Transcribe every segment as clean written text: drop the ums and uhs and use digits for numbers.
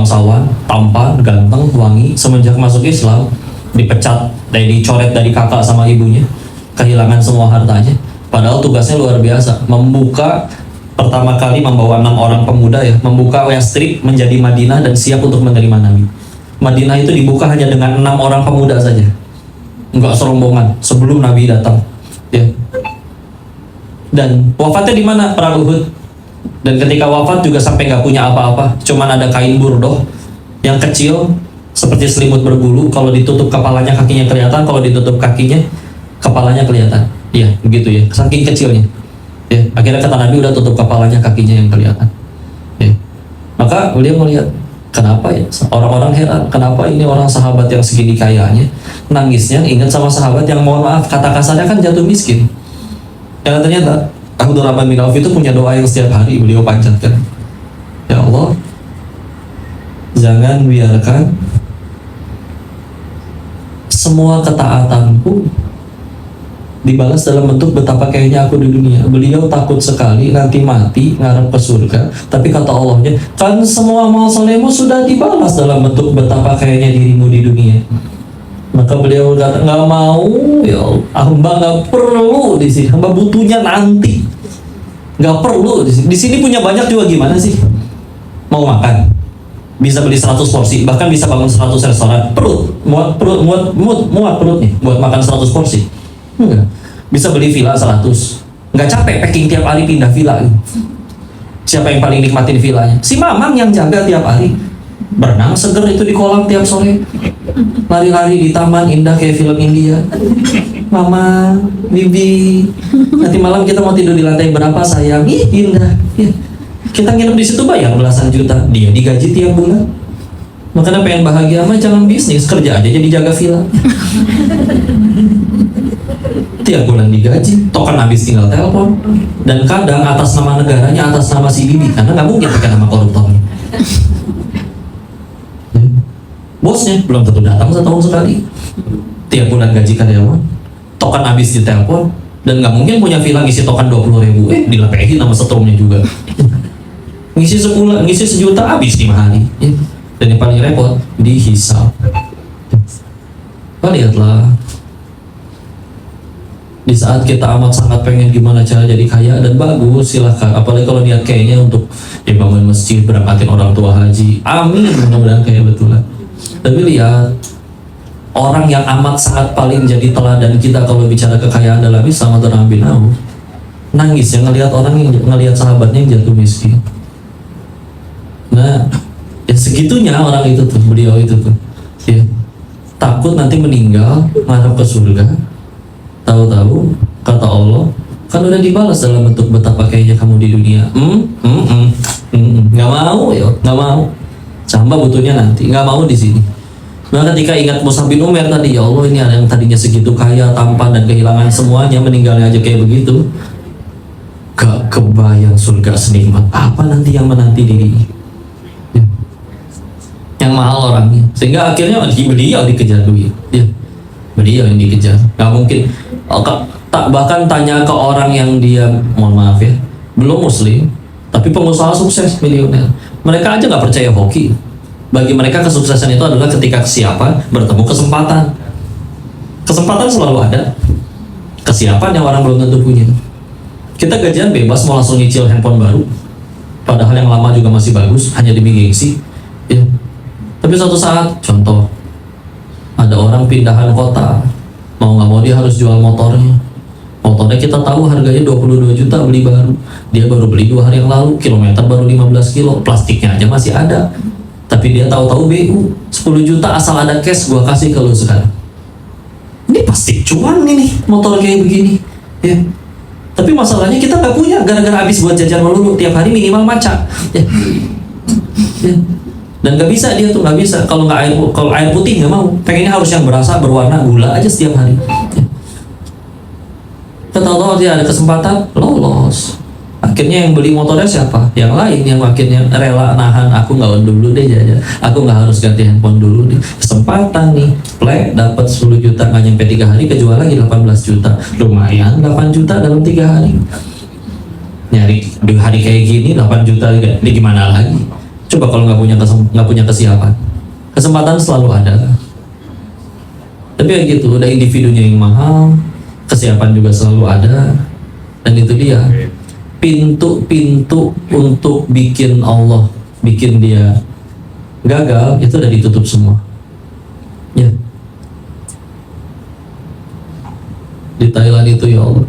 bangsawan, tampan, ganteng, wangi. Semenjak masuk Islam, dipecat, dicoret dari kakak sama ibunya, kehilangan semua hartanya. Padahal tugasnya luar biasa, membuka pertama kali membawa 6 orang pemuda ya, membuka Yastrib menjadi Madinah dan siap untuk menerima Nabi. Madinah itu dibuka hanya dengan 6 orang pemuda saja, enggak serombongan sebelum Nabi datang. Ya. Dan wafatnya di mana? Perang Uhud. Dan ketika wafat juga sampai nggak punya apa-apa, cuman ada kain burdoh yang kecil seperti selimut berbulu. Kalau ditutup kepalanya kakinya kelihatan, kalau ditutup kakinya kepalanya kelihatan. Iya, begitu ya. Saking kecilnya. Ya, akhirnya kata Nabi udah tutup kepalanya kakinya yang kelihatan. Ya. Maka beliau melihat, kenapa ya? Orang-orang heran, kenapa ini orang sahabat yang segini kayanya nangisnya ingat sama sahabat yang mohon maaf kata kasarnya kan jatuh miskin. Karena ternyata Abdurrahman bin Auf itu punya doa yang setiap hari beliau panjatkan. Ya Allah, jangan biarkan semua ketaatanku dibalas dalam bentuk betapa kayaknya aku di dunia. Beliau takut sekali nanti mati ngarep ke surga, tapi kata Allahnya, kan semua amal solehmu sudah dibalas dalam bentuk betapa kayaknya dirimu di dunia. Maka beliau kata, nggak mau ya Allah, hamba nggak perlu di sini, hamba butuhnya nanti, nggak perlu di sini. Di sini punya banyak juga gimana sih? Mau makan, bisa beli 100 porsi, bahkan bisa bangun 100 restoran. Muat perut nih, buat makan 100 porsi. Enggak. Bisa beli villa 100, nggak capek packing tiap hari pindah villa. Siapa yang paling nikmatin villanya? Si Mamang yang jaga tiap hari, berenang seger itu di kolam tiap sore, lari-lari di taman indah kayak film India. Mama, Bibi, nanti malam kita mau tidur di lantai berapa sayang? Ih, indah. Ya. Kita nginep di situ bayar belasan juta, dia digaji tiap bulan. Makanya pengen bahagia mah jangan bisnis, kerja aja jadi jaga villa. Tiap bulan digaji, token habis tinggal telepon. Dan kadang atas nama negaranya, atas nama si Bibi, karena nggak mungkin pakai nama koruptornya. Bosnya belum tentu datang setahun sekali. Tiap bulan gaji karyawan, token habis di telepon, dan nggak mungkin punya villa ngisi token 20.000, dilepehin sama setrumnya juga. Ngisi sebulan, ngisi sejuta habis 5 hari. Dan yang paling repot dihisap. Lihatlah, di saat kita amat sangat pengen gimana cara jadi kaya dan bagus, silahkan. Apalagi kalau niat kayaknya untuk ya bangun masjid, berangkatin orang tua haji, amin, mudah-mudahan kayak betulan. Tapi lihat, orang yang amat sangat paling jadi teladan kita kalau bicara kekayaan dalam Islam atau Nabi Nabi, nangis ya ngelihat orang yang ngelihat sahabatnya yang jatuh miskin. Nah, ya segitunya orang itu tuh, beliau itu tuh, ya takut nanti meninggal ngarep ke surga. Tahu-tahu kata Allah, kan udah dibalas dalam bentuk betapa kayaknya kamu di dunia. Nggak mau ya, nggak mau. Hamba butuhnya nanti, nggak mau di sini. Nah ketika ingat Mus'ab bin Umair tadi, ya Allah ini ada yang tadinya segitu kaya, tampan dan kehilangan semuanya, meninggalnya aja kayak begitu. Gak kebayang surga senikmat apa nanti yang menanti diri. Ya. Yang mahal orangnya, sehingga akhirnya beliau dikejar duit. Ya. Beliau yang dikejar, nggak mungkin. Tak bahkan tanya ke orang yang dia, mohon maaf ya, belum muslim, tapi pengusaha sukses miliuner. Mereka aja nggak percaya hoki. Bagi mereka kesuksesan itu adalah ketika kesiapan bertemu kesempatan. Kesempatan selalu ada, kesiapan yang orang belum tentu punya. Kita gajian bebas mau langsung nyicil handphone baru, padahal yang lama juga masih bagus, hanya demi gengsi. Ya. Tapi suatu saat, contoh, ada orang pindahan kota, mau nggak mau dia harus jual motornya. Motornya kita tahu harganya 22 juta beli baru. Dia baru beli 2 hari yang lalu, kilometer baru 15 kilo, plastiknya aja masih ada. Tapi dia tahu-tahu BU 10 juta asal ada cash gua kasih ke lu sekarang. Ini pasti cuan ini motor kayak begini. Ya. Tapi masalahnya kita nggak punya, gara-gara habis buat jajan melulu tiap hari minimal maca. Ya. Ya. Dan nggak bisa dia tuh, nggak bisa. Kalau air putih nggak mau, pengennya harus yang berasa berwarna gula aja setiap hari. Ya. Kata Allah dia ada kesempatan, lolos. Akhirnya yang beli motornya siapa? Yang lain yang akhirnya rela nahan, aku nggak dulu deh jajan, aku nggak harus ganti handphone dulu nih. Kesempatan nih, play dapat 10 juta nggak nyampe 3 hari, kejual lagi 18 juta, lumayan 8 juta dalam 3 hari. Nyari di hari kayak gini 8 juta, ini gimana lagi? Coba kalau nggak punya kesiapan, kesempatan selalu ada. Tapi ya gitu, udah individunya yang mahal, kesiapan juga selalu ada, dan itu dia pintu-pintu untuk bikin Allah, bikin dia gagal itu udah ditutup semua. Ya, di Thailand itu ya Allah,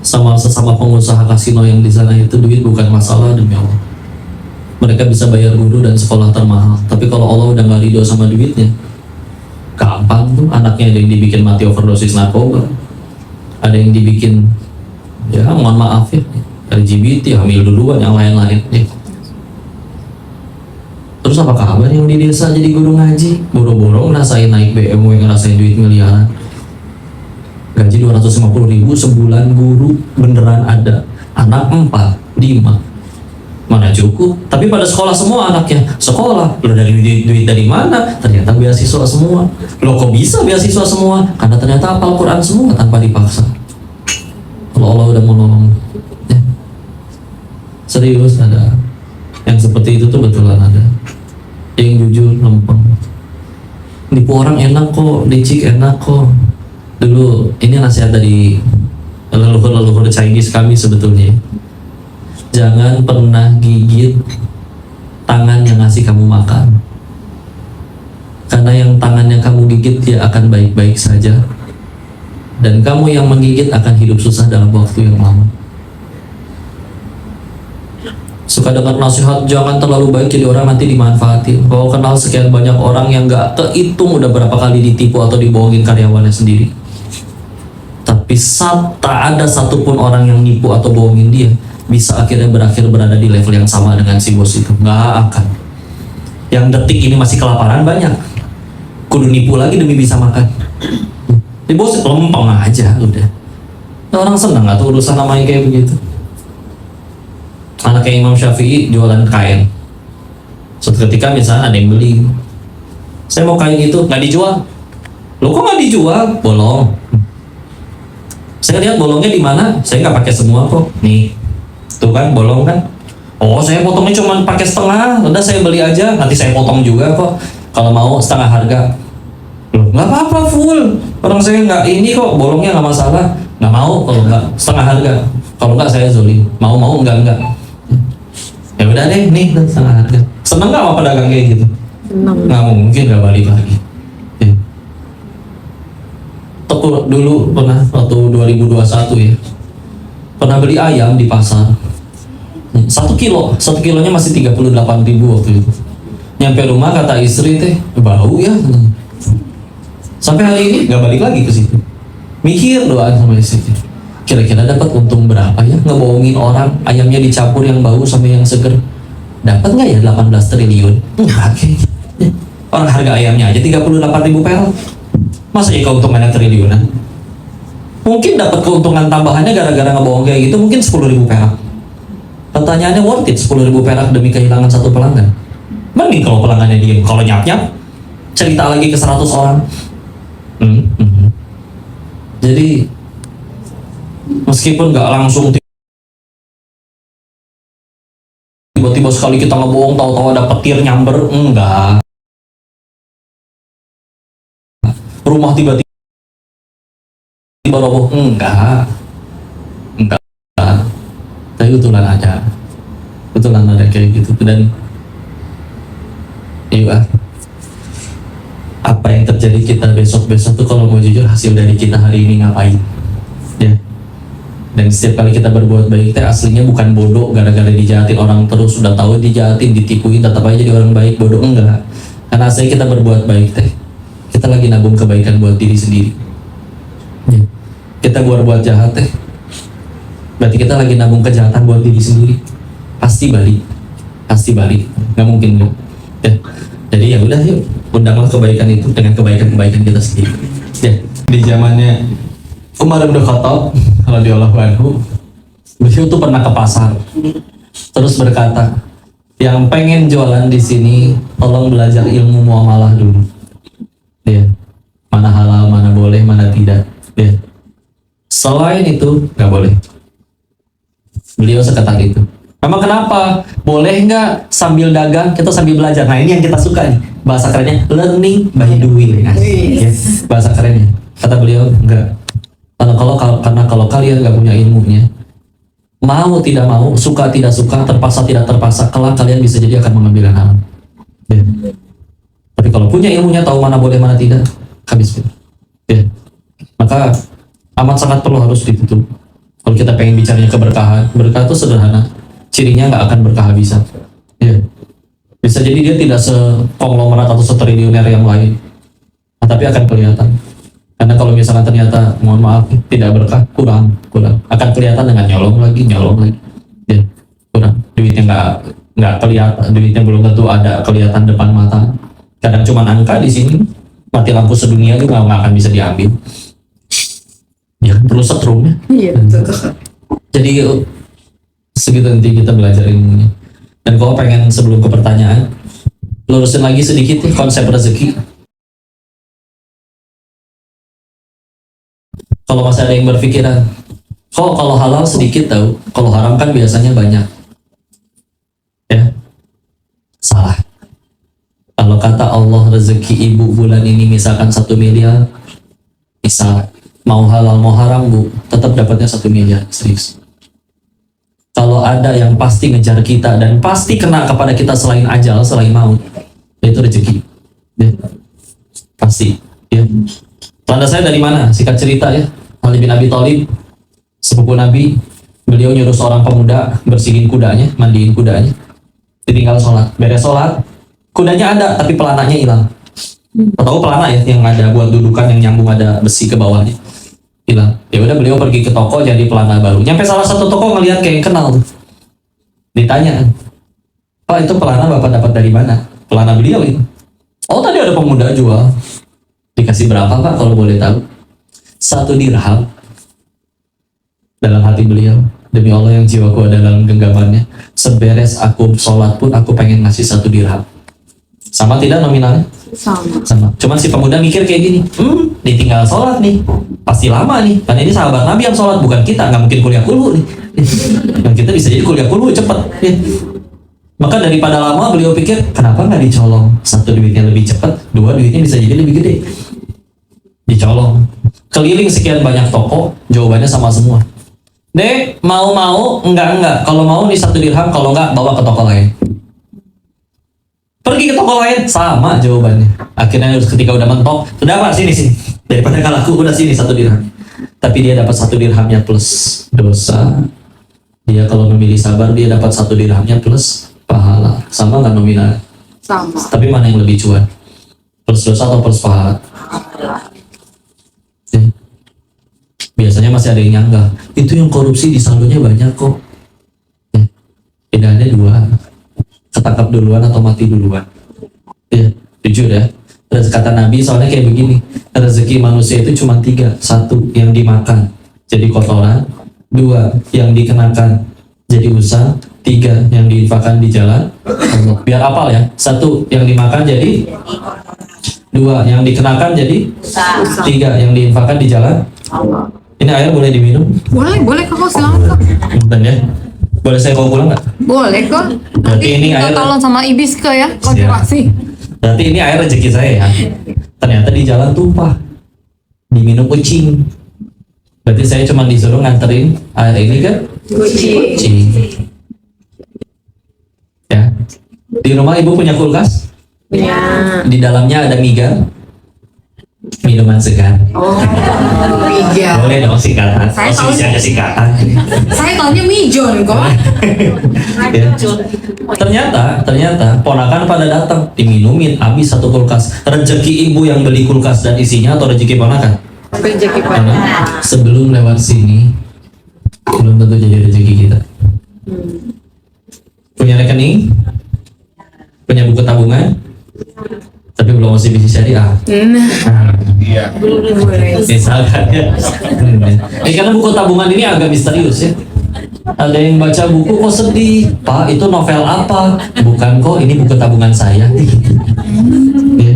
sama sesama pengusaha kasino yang di sana itu duit bukan masalah demi Allah. Mereka bisa bayar guru dan sekolah termahal, tapi kalau Allah udah nggak ridho sama duitnya, gampang tuh anaknya ada yang dibikin mati overdosis narkoba, ada yang dibikin ya mohon maaf ya LGBT, hamil duluan, yang lain-lain ya. Terus apa kabar yang di desa jadi guru ngaji, boro-boro ngerasain naik BMW, ngerasain duit miliaran, gaji 250.000 sebulan, guru beneran ada, anak 4, 5, mana cukup. Tapi pada sekolah semua anaknya, sekolah lo dari duit dari mana? Ternyata beasiswa semua. Lo kok bisa beasiswa semua? Karena ternyata hafal Quran semua tanpa dipaksa. Kalau Allah udah mau nolong ya. Serius ada yang seperti itu tuh, betulan ada yang jujur lempeng, nipu orang enak kok, licik enak kok. Dulu ini nasihat dari leluhur Chinese kami sebetulnya, jangan pernah gigit tangan yang ngasih kamu makan, karena yang tangannya kamu gigit dia akan baik-baik saja, dan kamu yang menggigit akan hidup susah dalam waktu yang lama. Suka dengar nasihat jangan terlalu baik jadi orang nanti dimanfaatin. Kau kenal sekian banyak orang yang gak kehitung udah berapa kali ditipu atau dibohongin karyawannya sendiri, tapi tak ada satupun orang yang nipu atau bohongin dia bisa akhirnya berakhir berada di level yang sama dengan si bos itu. Nggak akan. Yang detik ini masih kelaparan banyak, kudu nipu lagi demi bisa makan. Si bos lempeng aja udah. Orang senang atau urusan namanya kayak begitu. Anaknya Imam Syafi'i jualan kain. Suatu ketika misalnya ada yang beli, saya mau kain itu, nggak dijual. Lo kok nggak dijual? Bolong. Saya lihat bolongnya di mana? Saya nggak pakai semua kok. Nih, tuh kan bolong kan? Oh, saya potongnya cuma pakai setengah. Udah saya beli aja, nanti saya potong juga kok. Kalau mau setengah harga. Loh, nggak apa-apa full. Orang saya nggak ini kok, bolongnya nggak masalah. Nggak mau kalau nggak setengah harga. Kalau nggak saya zolim. Mau enggak. Ya udah deh, nih setengah harga. Seneng nggak sama pedagang kayak gitu? Senang. Nggak mungkin nggak balik lagi. Ya. Toko dulu pernah waktu 2021 ya, pernah beli ayam di pasar 1 kilo, 1 kilonya masih 38.000 waktu itu. Nyampe rumah kata istri teh bau ya, sampai hari ini nggak balik lagi ke situ. Mikir doang sama istri, kira-kira dapat untung berapa ya ngebohongin orang, ayamnya dicampur yang bau sama yang seger, dapat nggak ya 18 triliun? Enggak kayaknya. Orang harga ayamnya aja 38.000 perak, masa ya keuntungannya triliunan? Mungkin dapat keuntungan tambahannya gara-gara ngebohong kayak gitu mungkin 10.000 perak. Pertanyaannya worth it 10.000 perak demi kehilangan satu pelanggan? Mending kalau pelanggannya diem, kalau nyap-nyap cerita lagi ke 100 orang. Jadi meskipun nggak langsung tiba-tiba sekali kita ngebohong tahu-tahu ada petir nyamber, enggak. Rumah tiba-tiba roboh, enggak. Tapi betulan ada kayak gitu. Dan iya, apa yang terjadi kita besok tuh kalau mau jujur hasil dari kita hari ini ngapain ya. Dan setiap kali kita berbuat baik teh aslinya bukan bodoh gara-gara dijahatin orang terus, udah tahu dijahatin, ditipuin tetap aja jadi orang baik, bodoh enggak. Karena aslinya kita berbuat baik teh kita lagi nabung kebaikan buat diri sendiri ya. Kita buat jahat teh berarti kita lagi nabung kejahatan buat diri sendiri, pasti balik, nggak mungkin enggak ya. Jadi ya udah, yuk undanglah kebaikan itu dengan kebaikan kita sendiri ya. Di zamannya Umar bin Khattab radhiyallahu anhu, beliau tuh pernah ke pasar terus berkata, yang pengen jualan di sini tolong belajar ilmu muamalah dulu ya, mana halal, mana boleh, mana tidak ya. Selain itu nggak boleh. Beliau seketat itu. Memang kenapa? Boleh nggak sambil dagang kita sambil belajar? Nah ini yang kita suka nih. Bahasa kerennya learning by doing. Nah, ya, bahasa kerennya. Kata beliau enggak. Karena kalau kalian nggak punya ilmunya, mau tidak mau, suka tidak suka, terpaksa tidak terpaksa, kelak kalian bisa jadi akan mengambil yang haram. Ya. Tapi kalau punya ilmunya, tahu mana boleh mana tidak, habis itu. Ya. Maka amat sangat perlu harus ditutup. Kalau kita pengen bicaranya keberkahan, berkah itu sederhana. Cirinya nggak akan berkah habisan. Ya. Bisa jadi dia tidak sekonglomerat atau setriliuner yang lain, tapi akan kelihatan. Karena kalau misalnya ternyata, mohon maaf, tidak berkah, kurang, akan kelihatan dengan nyolong lagi, ya, kurang. Duitnya nggak kelihatan, duitnya belum tentu ada kelihatan depan mata. Kadang cuma angka di sini, mati lampu sedunia juga nggak akan bisa diambil. Ya kan perlu setrumnya. Iya, betul. Jadi segitu nanti kita belajar ilmunya. Dan kalau pengen sebelum ke pertanyaan, lurusin lagi sedikit nih konsep rezeki. Kalau masih ada yang berpikiran, kok kalau halal sedikit tahu, kalau haram kan biasanya banyak. Ya, salah. Kalau kata Allah rezeki ibu bulan ini misalkan 1 miliar, misal mau halal mau haram bu, tetap dapatnya 1 miliar, serius. Kalau ada yang pasti ngejar kita dan pasti kena kepada kita selain ajal, selain maut, itu rezeki. Ya. Pasti. Ya. Tanda saya dari mana? Singkat cerita ya. Ali bin Abi Thalib, sepupu Nabi, beliau nyuruh seorang pemuda bersihin kudanya, mandiin kudanya. Ditinggal sholat. Beres sholat, kudanya ada tapi pelananya hilang. Tahu pelana ya yang ada buat dudukan yang nyambung ada besi ke bawahnya. Hilang. Ya udah beliau pergi ke toko jadi pelana baru. Nyampe salah satu toko ngelihat kayak yang kenal tuh. Ditanya, Pak itu pelana bapak dapat dari mana? Pelana beliau ini. Oh tadi ada pemuda jual. Dikasih berapa Pak kalau boleh tahu? 1 dirham. Dalam hati beliau, demi Allah yang jiwaku ada dalam genggamannya, seberes aku sholat pun aku pengen ngasih 1 dirham. Sama tidak nominalnya? Sama. Cuman si pemuda mikir kayak gini, ditinggal sholat nih, pasti lama nih, karena ini sahabat Nabi yang sholat, bukan kita, nggak mungkin kuliah kulu nih. Dan kita bisa jadi kuliah kulu cepet. Ya. Maka daripada lama beliau pikir, kenapa nggak dicolong? 1 duitnya lebih cepat, 2 duitnya bisa jadi lebih gede. Dicolong. Keliling sekian banyak toko, jawabannya sama semua. Dek, mau? Enggak. Kalau mau nih 1 dirham, kalau enggak bawa ke toko lain. Pergi ke toko lain, sama jawabannya. Akhirnya ketika udah mentok, udah Pak sini. Daripada kalah aku udah sini 1 dirham. Tapi dia dapat 1 dirhamnya plus dosa. Dia kalau memilih sabar, dia dapat 1 dirhamnya plus pahala. Sama nggak nominal? Sama. Tapi mana yang lebih cuan? Plus dosa atau plus pahala? Ya. Biasanya masih ada yang nyanggah. Itu yang korupsi di saldonya banyak kok. Ya. Bedanya 2. Ketangkap duluan atau mati duluan. Ya, jujur ya. Kata Nabi soalnya kayak begini. Rezeki manusia itu cuma 3. 1 yang dimakan jadi kotoran. 2 yang dikenakan jadi usah. 3 yang diinfakkan di jalan Allah. Biar apal ya. 1 yang dimakan jadi, 2 yang dikenakan jadi, 3 yang diinfakkan di jalan Allah. Ini air boleh diminum? Boleh kakak, silakan kak. Bentar ya. Boleh saya bawa pulang nggak? Boleh kok. Berarti ini air. Tolong sama Ibiska ya, konfirmasi. Berarti ini air rezeki saya ya. Ternyata di jalan tumpah, diminum kucing. Berarti saya cuma disuruh nganterin air ini ke kucing. Ya. Di rumah ibu punya kulkas? Punya. Di dalamnya ada miga, minuman segar. Oh, Miga. Boleh dong singkatan. Saya Oh, tahu. ada singkatan. Saya taunya Mijon kok. Ya. Ternyata ponakan pada datang diminumin habis 1 kulkas. Rezeki ibu yang beli kulkas dan isinya atau rezeki ponakan? Rezeki Karena pada. sebelum lewat sini belum tentu jadi rezeki kita. Punya rekening, punya buku tabungan, tapi belum masih bisnis syariah. Iya. Belum boleh. Misalkan ya. Karena buku tabungan ini agak misterius ya. Ada yang baca buku kok sedih, Pak itu novel apa? Bukan kok, ini buku tabungan saya. Ya.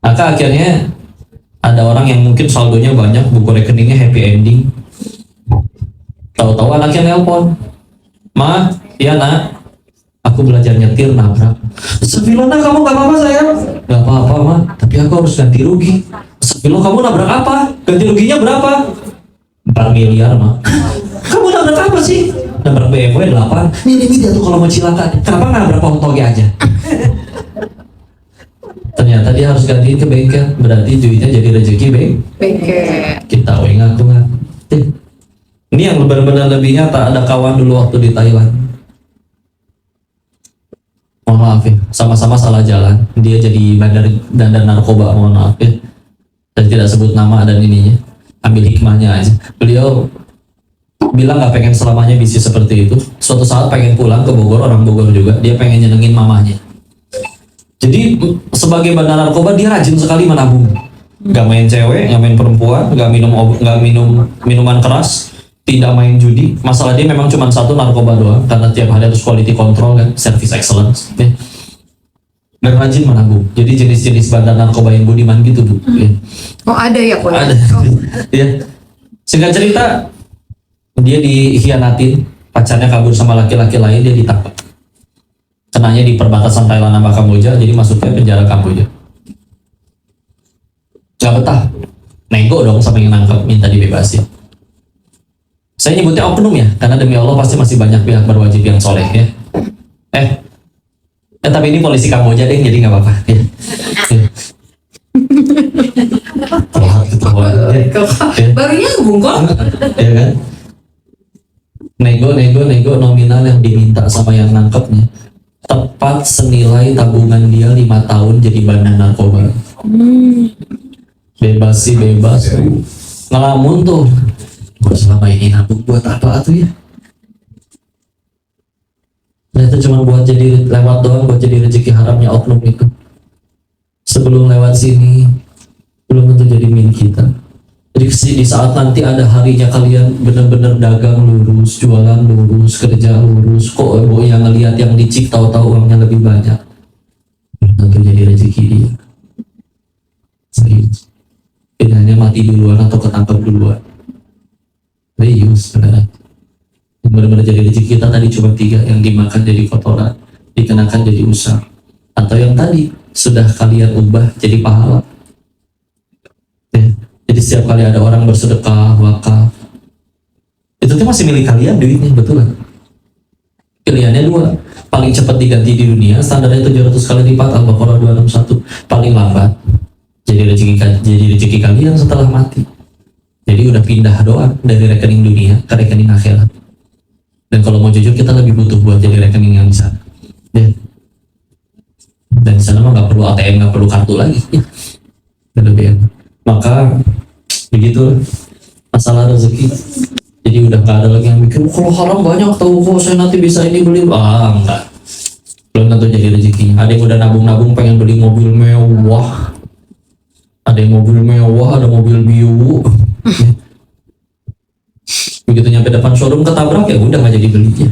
Maka akhirnya ada orang yang mungkin saldonya banyak, buku rekeningnya happy ending. Tahu-tahu anaknya nelpon, Ma, iya nak, aku belajar nyetir nabrak. Astagfirullah, kamu gak apa-apa sayang? Gak apa-apa ma, tapi aku harus ganti rugi. Astagfirullah, kamu nabrak apa? Ganti ruginya berapa? 4 miliar ma. Kamu nabrak apa sih? Nabrak BMW 8. Ini dia tuh kalau mau cilaka. Kenapa nggak nabrak Pontoge aja? Ternyata dia harus gantiin ke bengkel. Berarti duitnya jadi rezeki Bengkel. kita ngaku nggak. Ini yang benar-benar lebih nyata. Ada kawan dulu waktu di Thailand. Mohon maaf ya, sama-sama salah jalan. Dia jadi bandar narkoba, mohon maaf ya. Saya tidak sebut nama dan ininya. Ambil hikmahnya aja. Beliau bilang nggak pengen selamanya bisnis seperti itu. Suatu saat pengen pulang ke Bogor, orang Bogor juga. Dia pengen nyenengin mamahnya. Jadi sebagai bandar narkoba dia rajin sekali menabung. Gak main cewek, gak main perempuan, gak minum minuman keras, tidak main judi. Masalah dia memang cuma satu, narkoba doang, karena tiap hari harus quality control kan, service excellence. Ya. Dan rajin menabung. Jadi jenis-jenis bandar narkoba yang budiman gitu bu. Ya. Oh ada ya kok? Ada. Ya. Singkat cerita, dia dikhianatin, pacarnya kabur sama laki-laki lain, dia ditangkap. Kenanya di perbatasan Thailand sama Kamboja, jadi masuknya penjara Kamboja. Gak betah, nego dong sama yang nangkep, minta dibebasin. Saya nyebutnya oknum ya, karena demi Allah pasti masih banyak pihak berwajib yang soleh ya. Tapi ini polisi Kamboja deh, jadi nggak apa-apa. Ya. Telat ketahuan. Ya. Baru nyambung kok. Ya kan? Nego nominal yang diminta sama yang nangkepnya tepat senilai tabungan dia 5 tahun jadi bandar narkoba. Bebas sih bebas. Ngelamun tuh. Gua selama ini nabung buat apa tuh ya? Ternyata cuma buat jadi lewat doang, buat jadi rezeki haramnya oknum itu. Sebelum lewat sini, belum tentu jadi milik kita. Jadi di saat nanti ada harinya kalian benar-benar dagang lurus, jualan lurus, kerja lurus, kok yang ngelihat yang licik tahu-tahu uangnya lebih banyak, belum tentu jadi rezeki dia. Serius. Pilihannya mati duluan atau ketangkep duluan. Serius, beneran. Yang benar-benar jadi rezeki kita tadi cuma 3, yang dimakan jadi kotoran, dikenakan jadi usah, atau yang tadi sudah kalian ubah jadi pahala. Ya. Jadi setiap kali ada orang bersedekah, wakaf, itu tuh masih milik kalian duitnya, betul kan? Pilihannya 2, paling cepat diganti di dunia, standarnya 700 kali lipat, Al-Baqarah 261, paling lambat jadi rezeki kalian setelah mati. Jadi udah pindah doang dari rekening dunia ke rekening akhirat. Dan kalau mau jujur kita lebih butuh buat jadi rekening yang di sana. Ya. Dan di sana mah nggak perlu ATM, nggak perlu kartu lagi. Ya. Dan lebih enak. Maka begitu masalah rezeki. Jadi udah nggak ada lagi yang mikir kalau haram banyak tahu kok saya nanti bisa ini beli. Enggak. Belum tentu jadi rezekinya. Ada yang udah nabung-nabung pengen beli mobil mewah. Ada yang mobil mewah, ada mobil biu. Begitu nyampe depan showroom ketabrak ya udah nggak jadi belinya.